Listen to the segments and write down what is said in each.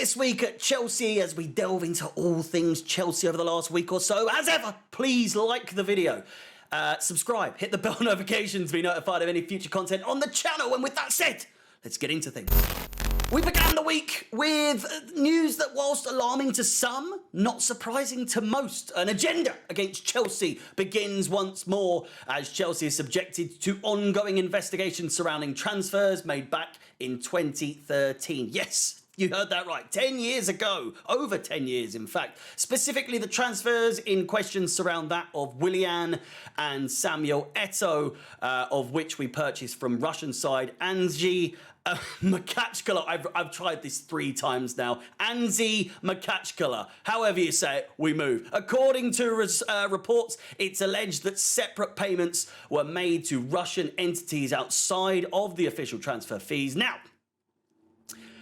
this week at Chelsea as we delve into all things Chelsea over the last week or so. As ever, please like the video. Subscribe, hit the bell notifications to be notified of any future content on the channel. And with that said, let's get into things. We began the week with news that, whilst alarming to some, not surprising to most, an agenda against Chelsea begins once more as Chelsea is subjected to ongoing investigations surrounding transfers made back in 2013. Yes, you heard that right. 10 years ago. Over 10 years, in fact. Specifically, the transfers in question surround that of Willian and Samuel Eto'o, of which we purchased from Russian side Anzhi Makachkala. I've tried this 3 times now. Anzhi Makachkala. However you say it, we move. According to reports, it's alleged that separate payments were made to Russian entities outside of the official transfer fees. Now,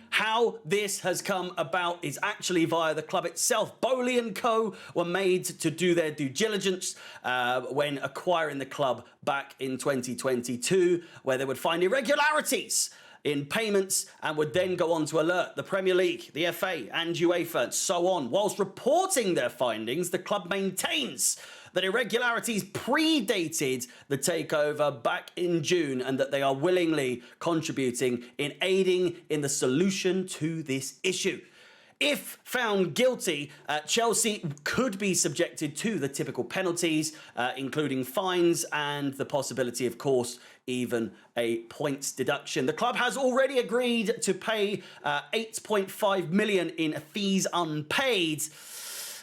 how this has come about is actually via the club itself. Bowley & Co. were made to do their due diligence when acquiring the club back in 2022, where they would find irregularities in payments and would then go on to alert the Premier League, the FA and UEFA and so on. Whilst reporting their findings, the club maintains that irregularities predated the takeover back in June and that they are willingly contributing in aiding in the solution to this issue. If found guilty, Chelsea could be subjected to the typical penalties, including fines and the possibility, of course, even a points deduction. The club has already agreed to pay 8.5 million in fees unpaid.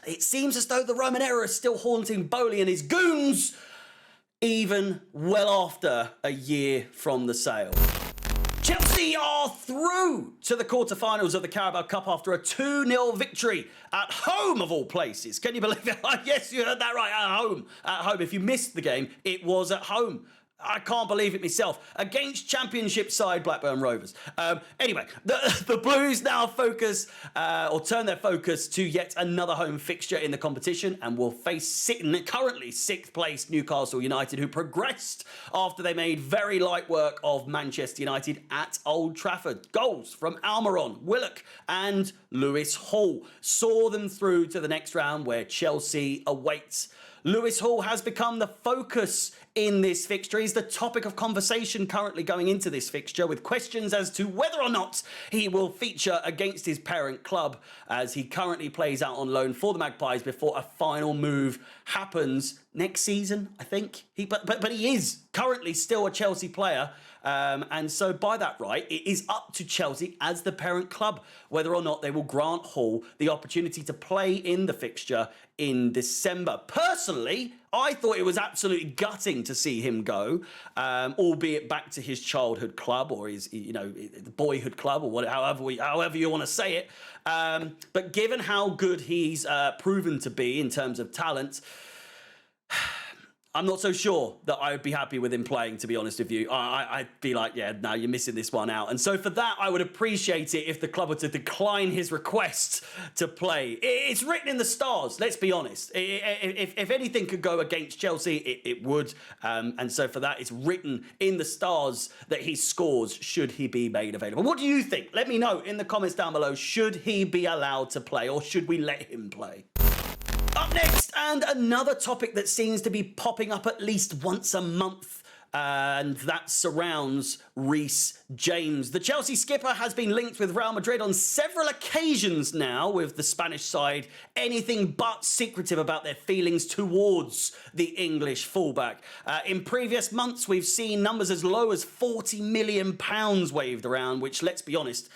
It seems as though the Roman error is still haunting Bowley and his goons, even well after a year from the sale. Chelsea are through to the quarterfinals of the Carabao Cup after a 2-0 victory at home, of all places. Can you believe it? Yes, you heard that right, at home. At home. If you missed the game, it was at home. I can't believe it myself. Against Championship side Blackburn Rovers. Anyway, the Blues now turn their focus to yet another home fixture in the competition and will face currently 6th place Newcastle United, who progressed after they made very light work of Manchester United at Old Trafford. Goals from Almiron, Willock and Lewis Hall saw them through to the next round where Chelsea awaits. Lewis Hall has become the focus in this fixture. He's the topic of conversation currently going into this fixture, with questions as to whether or not he will feature against his parent club, as he currently plays out on loan for the Magpies before a final move happens next season, I think. But he is currently still a Chelsea player. And so by that right, it is up to Chelsea as the parent club whether or not they will grant Hall the opportunity to play in the fixture in December. Personally, I thought it was absolutely gutting to see him go, albeit back to his childhood club or his, the boyhood club or however you want to say it. But given how good he's proven to be in terms of talent, I'm not so sure that I would be happy with him playing, to be honest with you. I'd be like, yeah, no, you're missing this one out. And so for that, I would appreciate it if the club were to decline his request to play. It's written in the stars, let's be honest. If anything could go against Chelsea, it would. And so for that, it's written in the stars that he scores should he be made available. What do you think? Let me know in the comments down below. Should he be allowed to play, or should we let him play? Up next, and another topic that seems to be popping up at least once a month, and that surrounds Reece James. The Chelsea skipper has been linked with Real Madrid on several occasions now, with the Spanish side anything but secretive about their feelings towards the English fullback. In previous months, we've seen numbers as low as £40 million waved around, which, let's be honest,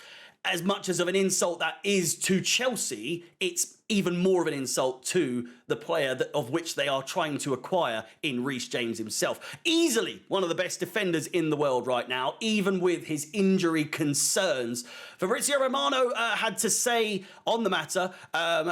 as much as of an insult that is to Chelsea, it's even more of an insult to the player of which they are trying to acquire in Reece James himself. Easily one of the best defenders in the world right now, even with his injury concerns. Fabrizio Romano had to say on the matter,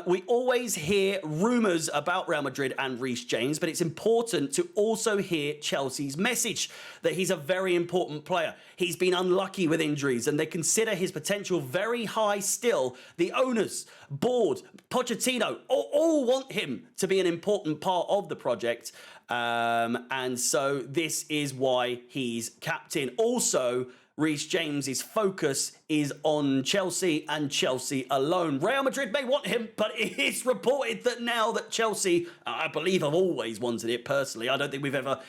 we always hear rumours about Real Madrid and Reece James, but it's important to also hear Chelsea's message that he's a very important player. He's been unlucky with injuries and they consider his potential very high still. The owners, board, Pochettino, all want him to be an important part of the project. And so this is why he's captain. Also, Reece James's focus is on Chelsea and Chelsea alone. Real Madrid may want him, but it is reported that now that Chelsea, I believe I've always wanted it personally. I don't think we've ever,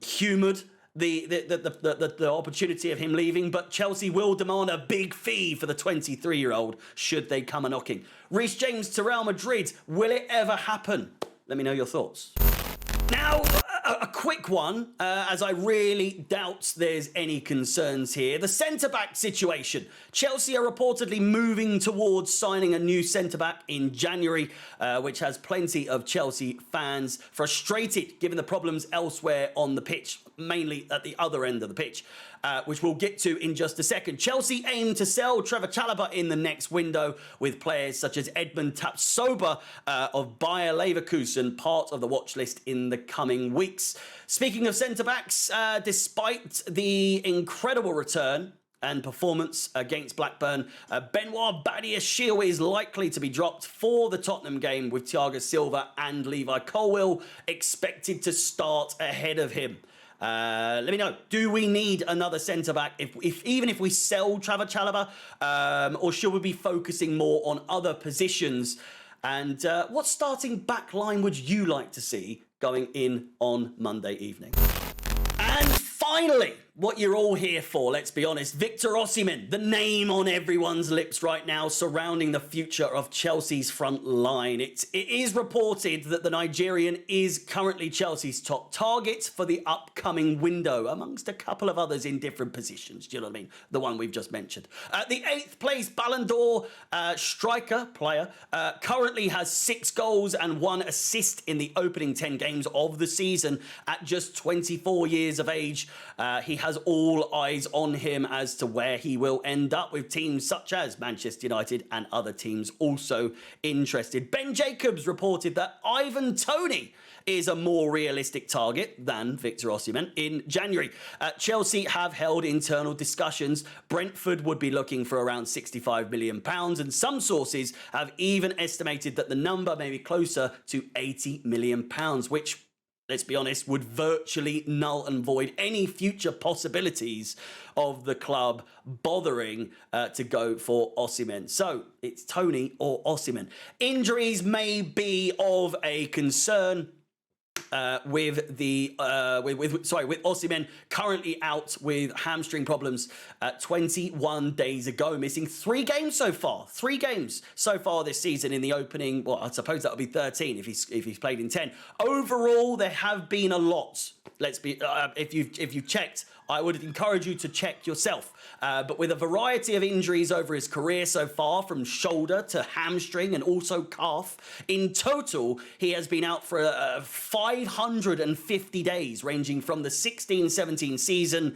humoured the opportunity of him leaving, but Chelsea will demand a big fee for the 23-year-old should they come a-knocking. Reece James to Real Madrid, will it ever happen? Let me know your thoughts. Now, a quick one, as I really doubt there's any concerns here. The centre-back situation. Chelsea are reportedly moving towards signing a new centre-back in January, which has plenty of Chelsea fans frustrated given the problems elsewhere on the pitch, mainly at the other end of the pitch, which we'll get to in just a second. Chelsea aim to sell Trevor Chalobah in the next window, with players such as Edmund Tapsoba of Bayer Leverkusen part of the watch list in the coming weeks. Speaking of centre-backs, despite the incredible return and performance against Blackburn, Benoit Badiashile is likely to be dropped for the Tottenham game, with Thiago Silva and Levi Colwill expected to start ahead of him. Let me know, do we need another centre-back even if we sell Trevor Chalobah, or should we be focusing more on other positions? And what starting back line would you like to see going in on Monday evening? And finally, what you're all here for, let's be honest, Victor Osimhen, the name on everyone's lips right now surrounding the future of Chelsea's front line. It is reported that the Nigerian is currently Chelsea's top target for the upcoming window, amongst a couple of others in different positions. Do you know what I mean? The one we've just mentioned. The 8th place Ballon d'Or striker player currently has 6 goals and 1 assist in the opening 10 games of the season at just 24 years of age. He has all eyes on him as to where he will end up, with teams such as Manchester United and other teams also interested. Ben Jacobs reported that Ivan Toney is a more realistic target than Victor Osimhen in January. Chelsea have held internal discussions. Brentford would be looking for around £65 million, and some sources have even estimated that the number may be closer to £80 million, which, let's be honest, would virtually null and void any future possibilities of the club bothering to go for Osimhen. So it's Toney or Osimhen. Injuries may be of a concern. With Osimhen currently out with hamstring problems 21 days ago, missing 3 games so far. 3 games so far this season in the opening. Well, I suppose that would be 13 if he's played in 10. Overall, there have been a lot. Let's be if you've checked, I would encourage you to check yourself. But with a variety of injuries over his career so far, from shoulder to hamstring and also calf, in total, he has been out for 550 days, ranging from the 16-17 season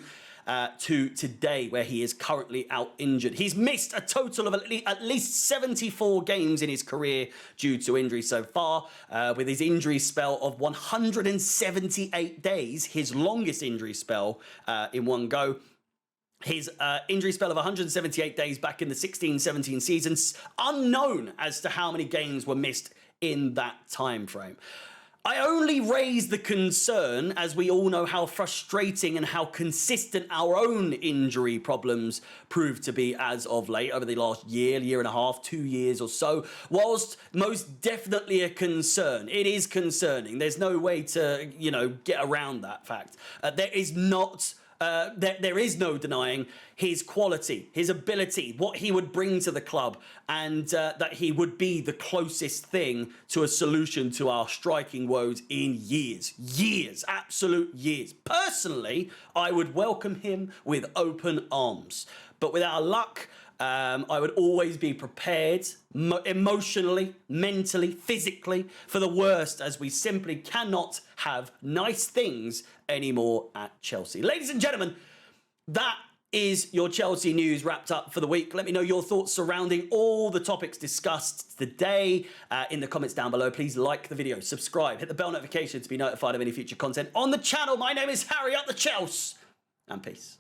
to today, where he is currently out injured. He's missed a total of at least 74 games in his career due to injury so far, with his injury spell of 178 days, his longest injury spell in one go. His injury spell of 178 days back in the 16-17 season, unknown as to how many games were missed in that time frame. I only raise the concern as we all know how frustrating and how consistent our own injury problems prove to be as of late over the last year and a half, 2 years or so. Whilst most definitely a concern, it is concerning. There's no way to, get around that fact. There is no denying his quality, his ability, what he would bring to the club, and that he would be the closest thing to a solution to our striking woes in years, absolute years. Personally, I would welcome him with open arms. But with our luck, I would always be prepared emotionally, mentally, physically for the worst, as we simply cannot have nice things anymore at Chelsea. Ladies and gentlemen, that is your Chelsea news wrapped up for the week. Let me know your thoughts surrounding all the topics discussed today in the comments down below. Please like the video, subscribe, hit the bell notification to be notified of any future content on the channel. My name is Harry, up the Chels, and peace.